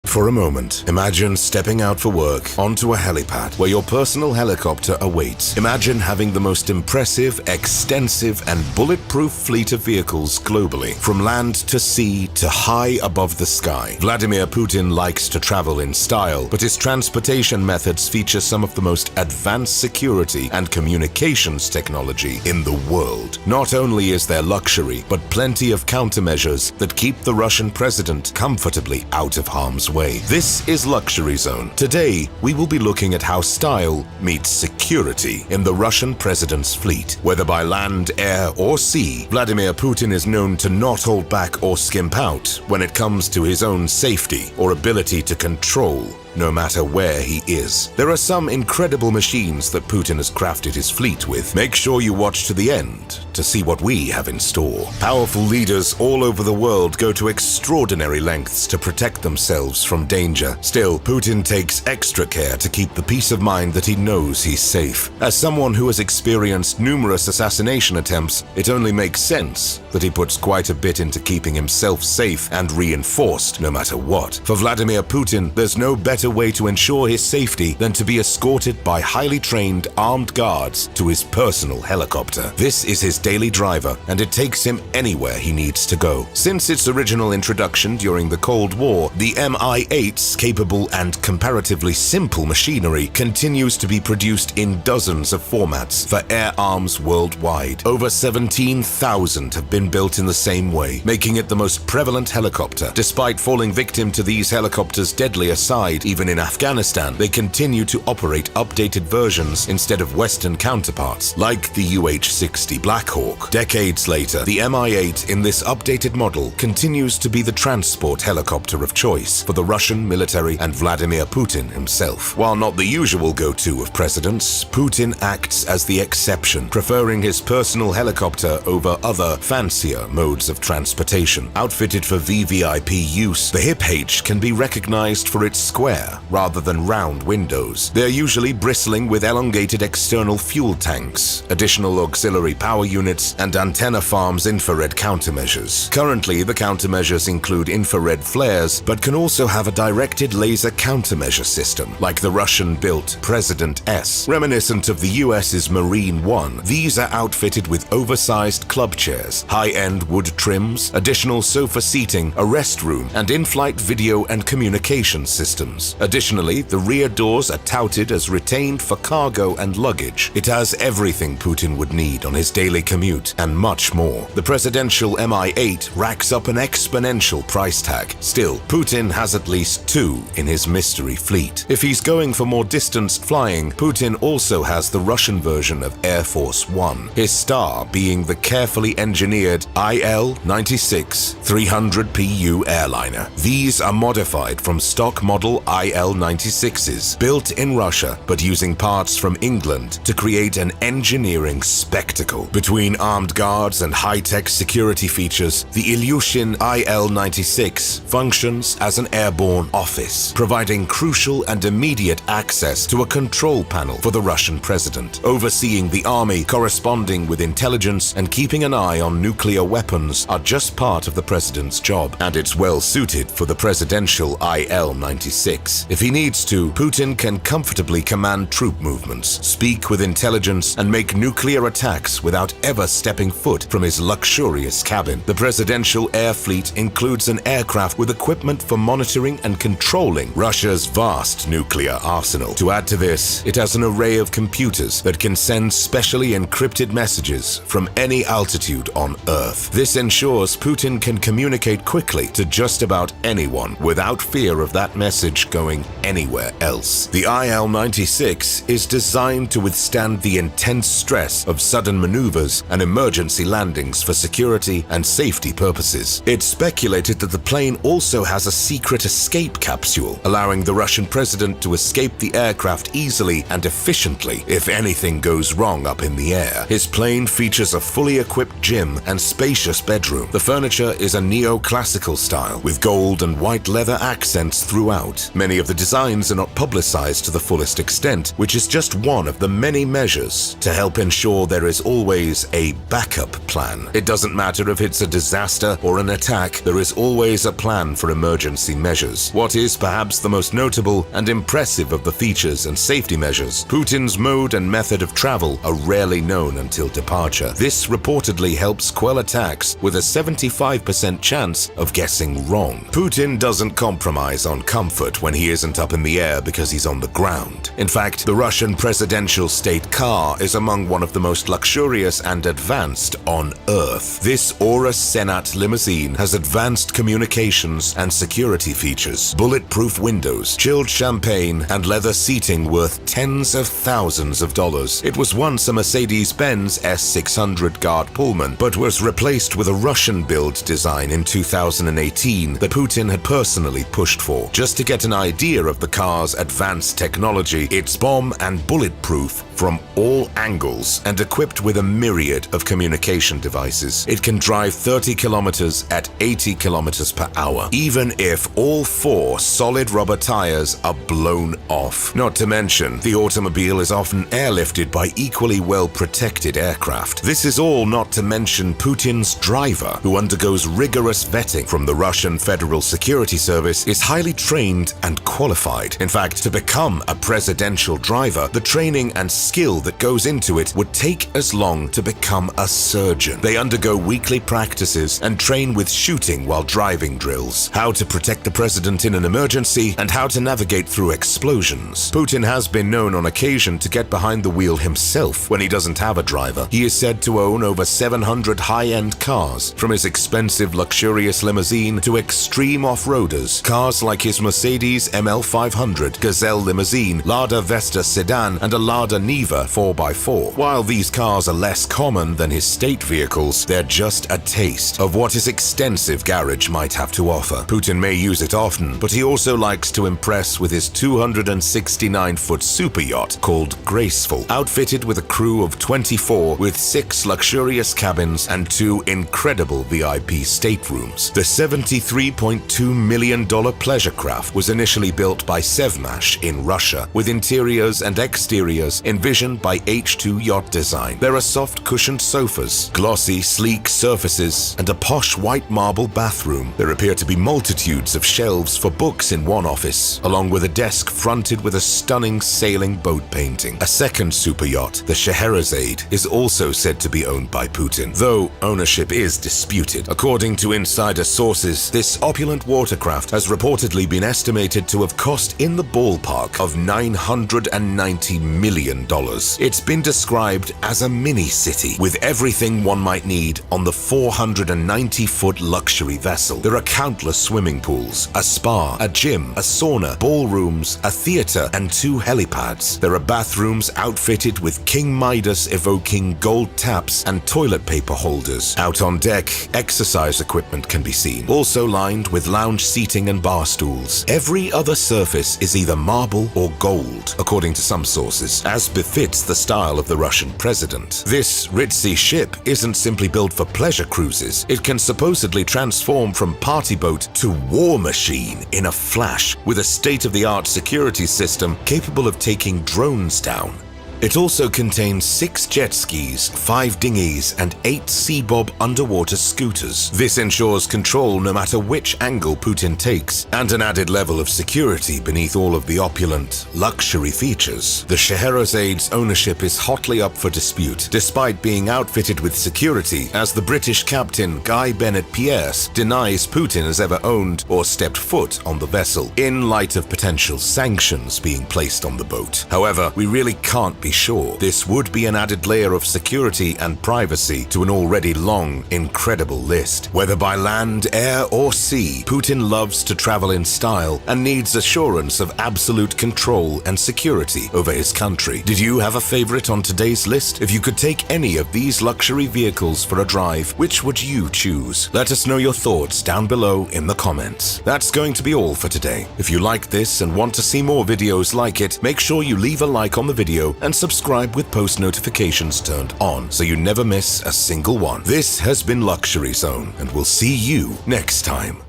For a moment, imagine stepping out for work onto a helipad where your personal helicopter awaits. Imagine having the most impressive, extensive, and bulletproof fleet of vehicles globally, from land to sea to high above the sky. Vladimir Putin likes to travel in style, but his transportation methods feature some of the most advanced security and communications technology in the world. Not only is there luxury, but plenty of countermeasures that keep the Russian president comfortably out of harm's way. This is Luxury Zone. Today, we will be looking at how style meets security in the Russian president's fleet. Whether by land, air, or sea, Vladimir Putin is known to not hold back or skimp out when it comes to his own safety or ability to control, no matter where he is. There are some incredible machines that Putin has crafted his fleet with. Make sure you watch to the end to see what we have in store. Powerful leaders all over the world go to extraordinary lengths to protect themselves from danger. Still, Putin takes extra care to keep the peace of mind that he knows he's safe. As someone who has experienced numerous assassination attempts, it only makes sense that he puts quite a bit into keeping himself safe and reinforced no matter what. For Vladimir Putin, there's no better way to ensure his safety than to be escorted by highly trained armed guards to his personal helicopter. This is his daily driver, and it takes him anywhere he needs to go. Since its original introduction during the Cold War, the Mi-8's capable and comparatively simple machinery continues to be produced in dozens of formats for air arms worldwide. Over 17,000 have been built in the same way, making it the most prevalent helicopter. Despite falling victim to these helicopters' deadlier side, even in Afghanistan, they continue to operate updated versions instead of Western counterparts, like the UH-60 Black Hawk. Decades later, the Mi-8 in this updated model continues to be the transport helicopter of choice for the Russian military and Vladimir Putin himself. While not the usual go-to of presidents, Putin acts as the exception, preferring his personal helicopter over other, fancier modes of transportation. Outfitted for VVIP use, the hip H can be recognized for its square rather than round windows. They're usually bristling with elongated external fuel tanks, additional auxiliary power units, and antenna farms infrared countermeasures. Currently, the countermeasures include infrared flares, but can also have a directed laser countermeasure system, like the Russian-built President S. Reminiscent of the US's Marine One, these are outfitted with oversized club chairs, high-end wood trims, additional sofa seating, a rest room, and in-flight video and communication systems. Additionally, the rear doors are touted as retained for cargo and luggage. It has everything Putin would need on his daily commute, and much more. The presidential Mi-8 racks up an exponential price tag. Still, Putin has at least two in his mystery fleet. If he's going for more distanced flying, Putin also has the Russian version of Air Force One, his star being the carefully engineered IL-96 300PU airliner. These are modified from stock model IL-96s, built in Russia but using parts from England to create an engineering spectacle. Between armed guards and high-tech security features, the Ilyushin IL-96 functions as an airborne office, providing crucial and immediate access to a control panel for the Russian president. Overseeing the army, corresponding with intelligence, and keeping an eye on nuclear weapons are just part of the president's job, and it's well suited for the presidential IL-96. If he needs to, Putin can comfortably command troop movements, speak with intelligence, and make nuclear attacks without ever stepping foot from his luxurious cabin. The presidential air fleet includes an aircraft with equipment for monitoring and controlling Russia's vast nuclear arsenal. To add to this, it has an array of computers that can send specially encrypted messages from any altitude on Earth. This ensures Putin can communicate quickly to just about anyone without fear of that message going anywhere else. The IL-96 is designed to withstand the intense stress of sudden maneuvers and emergency landings for security and safety purposes. It's speculated that the plane also has a secret escape capsule, allowing the Russian president to escape the aircraft easily and efficiently if anything goes wrong up in the air. His plane features a fully equipped gym and spacious bedroom. The furniture is a neo-classical style with gold and white leather accents throughout. Many Many of the designs are not publicized to the fullest extent, which is just one of the many measures to help ensure there is always a backup plan. It doesn't matter if it's a disaster or an attack, there is always a plan for emergency measures. What is perhaps the most notable and impressive of the features and safety measures, Putin's mode and method of travel are rarely known until departure. This reportedly helps quell attacks with a 75% chance of guessing wrong. Putin doesn't compromise on comfort when he isn't up in the air because he's on the ground. In fact, the Russian presidential state car is among one of the most luxurious and advanced on Earth. This Aura Senat limousine has advanced communications and security features, bulletproof windows, chilled champagne, and leather seating worth tens of thousands of dollars. It was once a Mercedes-Benz S600 Guard Pullman, but was replaced with a Russian-built design in 2018 that Putin had personally pushed for. Just to get an idea of the car's advanced technology, it's bomb and bulletproof from all angles and equipped with a myriad of communication devices. It can drive 30 kilometers at 80 kilometers per hour, even if all 4 solid rubber tires are blown off. Not to mention, the automobile is often airlifted by equally well-protected aircraft. This is all not to mention Putin's driver, who undergoes rigorous vetting from the Russian Federal Security Service, is highly trained and qualified. In fact, to become a presidential driver, the training and skill that goes into it would take as long to become a surgeon. They undergo weekly practices and train with shooting while driving drills, how to protect the president in an emergency, and how to navigate through explosions. Putin has been known on occasion to get behind the wheel himself when he doesn't have a driver. He is said to own over 700 high-end cars, from his expensive luxurious limousine to extreme off-roaders. Cars like his Mercedes ML500, Gazelle limousine, Lada Vesta sedan, and a Lada Niva 4x4. While these cars are less common than his state vehicles, they're just a taste of what his extensive garage might have to offer. Putin may use it often, but he also likes to impress with his 269-foot super yacht called Graceful, outfitted with a crew of 24 with 6 luxurious cabins and 2 incredible VIP staterooms. The $73.2 million pleasure craft was initially built by Sevmash in Russia, with interiors and exteriors envisioned by H2 Yacht Design. There are soft cushioned sofas, glossy, sleek surfaces, and a posh white marble bathroom. There appear to be multitudes of shelves for books in one office, along with a desk fronted with a stunning sailing boat painting. A second super yacht, the Scheherazade, is also said to be owned by Putin, though ownership is disputed. According to insider sources, this opulent watercraft has reportedly been estimated to have cost in the ballpark of $990 million. It's been described as a mini-city, with everything one might need on the 490-foot luxury vessel. There are countless swimming pools, a spa, a gym, a sauna, ballrooms, a theater, and 2 helipads. There are bathrooms outfitted with King Midas-evoking gold taps and toilet paper holders. Out on deck, exercise equipment can be seen, also lined with lounge seating and bar stools. Every other surface is either marble or gold, according to some sources, as befits the style of the Russian president. This ritzy ship isn't simply built for pleasure cruises. It can supposedly transform from party boat to war machine in a flash, with a state-of-the-art security system capable of taking drones down. It also contains 6 jet skis, 5 dinghies, and 8 Seabob underwater scooters. This ensures control no matter which angle Putin takes, and an added level of security beneath all of the opulent luxury features. The Scheherazade's ownership is hotly up for dispute, despite being outfitted with security, as the British captain Guy Bennett Pierce denies Putin has ever owned or stepped foot on the vessel, in light of potential sanctions being placed on the boat. However, we really can't be sure. This would be an added layer of security and privacy to an already long, incredible list. Whether by land, air, or sea, Putin loves to travel in style and needs assurance of absolute control and security over his country. Did you have a favorite on today's list? If you could take any of these luxury vehicles for a drive, which would you choose? Let us know your thoughts down below in the comments. That's going to be all for today. If you like this and want to see more videos like it, make sure you leave a like on the video and subscribe with post notifications turned on so you never miss a single one. This has been Luxury Zone, and we'll see you next time.